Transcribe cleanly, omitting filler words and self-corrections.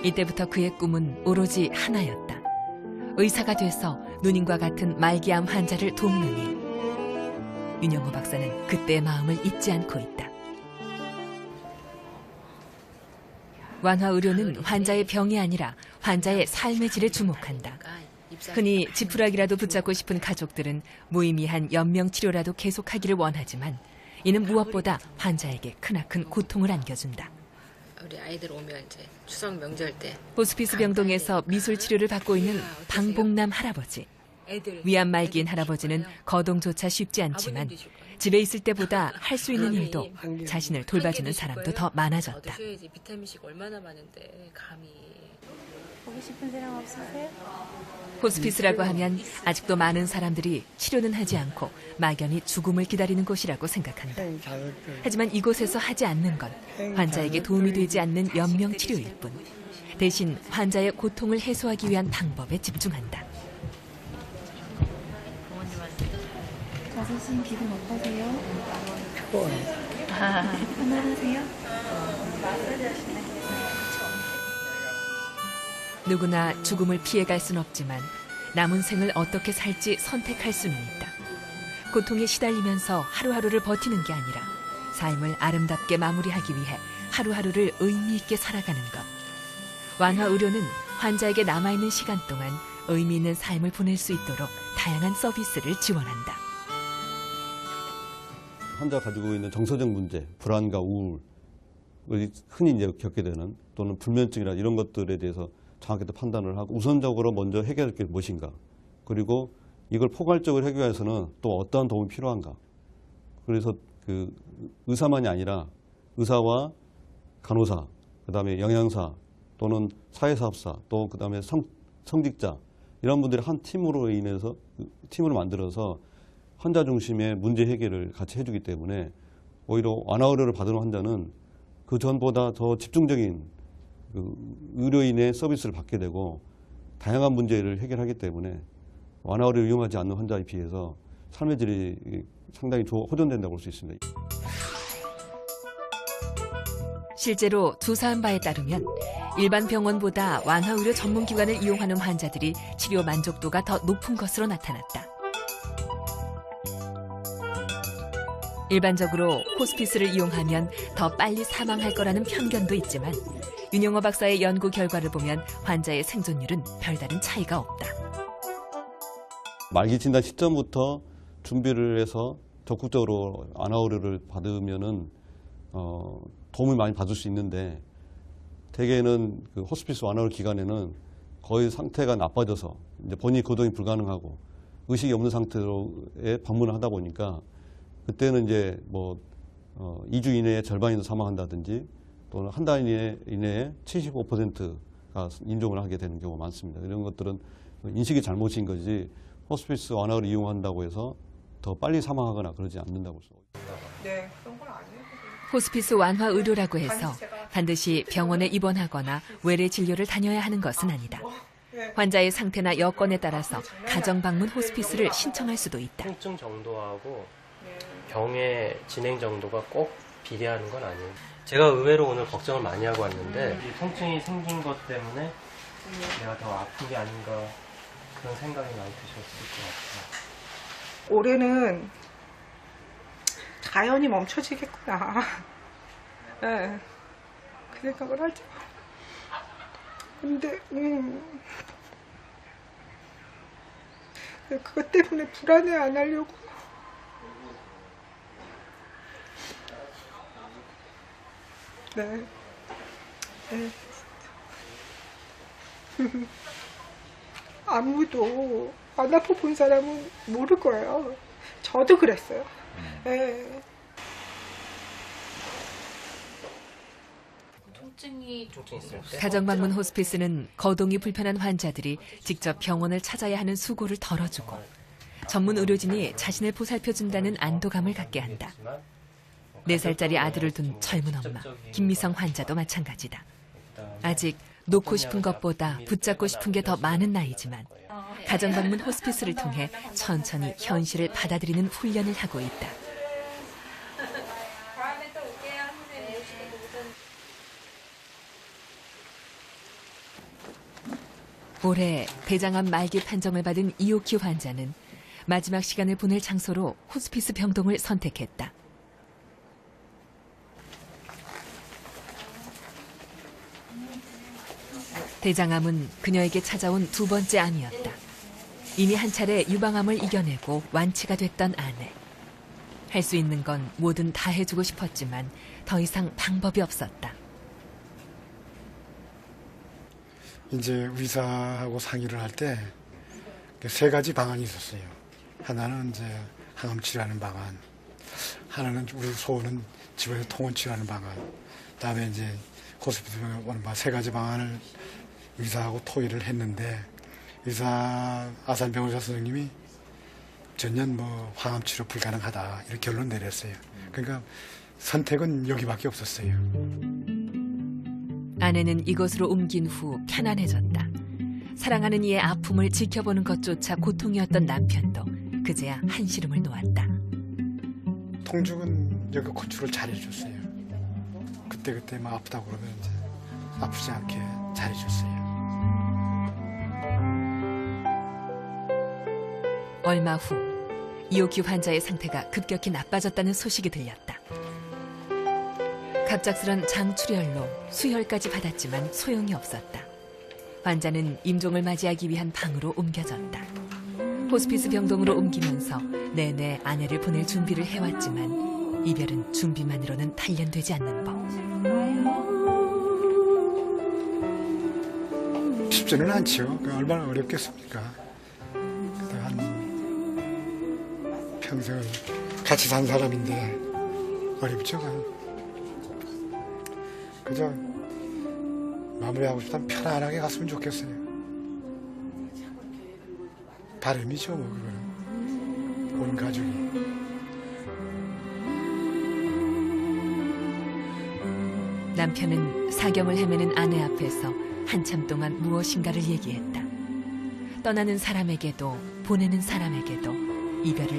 이때부터 그의 꿈은 오로지 하나였다. 의사가 돼서 누님과 같은 말기암 환자를 돕는 일. 윤영호 박사는 그때의 마음을 잊지 않고 있다. 완화의료는 환자의 병이 아니라 환자의 삶의 질에 주목한다. 흔히 지푸라기라도 붙잡고 싶은 가족들은 무의미한 연명치료라도 계속하기를 원하지만 이는 무엇보다 환자에게 크나큰 고통을 안겨준다. 우리 아이들 오면 이제 추석 명절 때 호스피스 병동에서 미술 치료를 받고 있는 방봉남 할아버지. 위암 말기인 할아버지는 거동조차 쉽지 않지만 집에 있을 때보다 할 수 있는 일도 자신을 돌봐주는 사람도 더 많아졌다. 비타민C가 얼마나 많은데 감히. 보고 싶은 사람 없으세요? 호스피스라고 하면 아직도 많은 사람들이 치료는 하지 않고 막연히 죽음을 기다리는 곳이라고 생각한다. 하지만 이곳에서 하지 않는 건 환자에게 도움이 되지 않는 연명치료일 뿐. 대신 환자의 고통을 해소하기 위한 방법에 집중한다. 자세신 기분 어떠세요? 좋아요. 편안하세요? 누구나 죽음을 피해갈 순 없지만 남은 생을 어떻게 살지 선택할 수는 있다. 고통에 시달리면서 하루하루를 버티는 게 아니라 삶을 아름답게 마무리하기 위해 하루하루를 의미 있게 살아가는 것. 완화의료는 환자에게 남아있는 시간 동안 의미 있는 삶을 보낼 수 있도록 다양한 서비스를 지원한다. 환자가 가지고 있는 정서적 문제, 불안과 우울을 흔히 이제 겪게 되는 또는 불면증이나 이런 것들에 대해서 정확하게 판단을 하고 우선적으로 먼저 해결할 게 무엇인가, 그리고 이걸 포괄적으로 해결해서는 또 어떠한 도움이 필요한가. 그래서 그 의사만이 아니라 의사와 간호사, 그다음에 영양사 또는 사회사업사, 또 그다음에 성직자 이런 분들이 한 팀으로 인해서 팀으로 만들어서 환자 중심의 문제 해결을 같이 해주기 때문에 오히려 완화의료를 받은 환자는 그 전보다 더 집중적인 의료인의 서비스를 받게 되고 다양한 문제를 해결하기 때문에 완화의료를 이용하지 않는 환자에 비해서 삶의 질이 상당히 호전된다고 볼 수 있습니다. 실제로 조사한 바에 따르면 일반 병원보다 완화의료 전문기관을 이용하는 환자들이 치료 만족도가 더 높은 것으로 나타났다. 일반적으로 호스피스를 이용하면 더 빨리 사망할 거라는 편견도 있지만 윤영호 박사의 연구 결과를 보면 환자의 생존율은 별다른 차이가 없다. 말기 진단 시점부터 준비를 해서 적극적으로 완화의료를 받으면은 도움을 많이 받을 수 있는데, 대개는 그 호스피스 완화의료 기간에는 거의 상태가 나빠져서 이제 본인이 거동이 불가능하고 의식이 없는 상태로에 방문을 하다 보니까 그때는 이제 2주 이내에 절반이 사망한다든지 또는 한 달 이내에 75%가 인종을 하게 되는 경우가 많습니다. 이런 것들은 인식이 잘못인 거지 호스피스 완화를 이용한다고 해서 더 빨리 사망하거나 그러지 않는다고. 네, 그런 건 아니에요. 호스피스 완화 의료라고 해서 반드시 병원에 입원하거나 외래 진료를 다녀야 하는 것은 아니다. 환자의 상태나 여건에 따라서 가정 방문 호스피스를 신청할 수도 있다. 통증 정도하고 병의 진행 정도가 꼭 비례하는 건 아니에요. 제가 의외로 오늘 걱정을 많이 하고 왔는데 이 통증이 생긴 것 때문에 내가 더 아픈 게 아닌가 그런 생각이 많이 드셨을 것 같아요. 올해는 자연이 멈춰지겠구나. 네, 그 생각을 하죠. 근데 그것 때문에 불안해 안 하려고. 네. 네. 아무도 안 아파 본 사람은 모를 거예요. 저도 그랬어요. 네. 통증이 있을 때 가정방문 호스피스는 거동이 불편한 환자들이 직접 병원을 찾아야 하는 수고를 덜어주고 전문 의료진이 자신을 보살펴준다는 안도감을 갖게 한다. 4살짜리 아들을 둔 젊은 엄마, 김미성 환자도 마찬가지다. 아직 놓고 싶은 것보다 붙잡고 싶은 게 더 많은 나이지만 가정방문 호스피스를 통해 천천히 현실을 받아들이는 훈련을 하고 있다. 올해 대장암 말기 판정을 받은 이오키 환자는 마지막 시간을 보낼 장소로 호스피스 병동을 선택했다. 대장암은 그녀에게 찾아온 두 번째 암이었다. 이미 한 차례 유방암을 이겨내고 완치가 됐던 아내. 할 수 있는 건 뭐든 다 해주고 싶었지만 더 이상 방법이 없었다. 이제 의사하고 상의를 할 때 세 가지 방안이 있었어요. 하나는 이제 항암 치료하는 방안, 하나는 우리 소원은 집에서 통원 치료하는 방안, 그다음에 이제 호스피스 병원 오는 방안, 세 가지 방안을 의사하고 토의를 했는데 의사 아산병 의사 선생님이 전혀 뭐 항암 치료 불가능하다 이렇게 결론 내렸어요. 그러니까 선택은 여기밖에 없었어요. 아내는 이곳으로 옮긴 후 편안해졌다. 사랑하는 이의 아픔을 지켜보는 것조차 고통이었던 남편도 그제야 한시름을 놓았다. 통죽은 여기 고추를 잘해줬어요. 그때 막 아프다고 그러면 이제 아프지 않게 잘해줬어요. 얼마 후 이오키 환자의 상태가 급격히 나빠졌다는 소식이 들렸다. 갑작스런 장출혈로 수혈까지 받았지만 소용이 없었다. 환자는 임종을 맞이하기 위한 방으로 옮겨졌다. 호스피스 병동으로 옮기면서 내내 아내를 보낼 준비를 해왔지만 이별은 준비만으로는 단련되지 않는 법. 쉽지는 않죠. 얼마나 어렵겠습니까? 한 평생을 같이 산 사람인데 어렵죠. 그저 마무리하고 싶다면 편안하게 갔으면 좋겠어요. 바람이죠, 뭐 그거는. 온 가족이. 남편은 사경을 헤매는 아내 앞에서 한참 동안 무엇인가를 얘기했다. 떠나는 사람에게도 보내는 사람에게도 이별을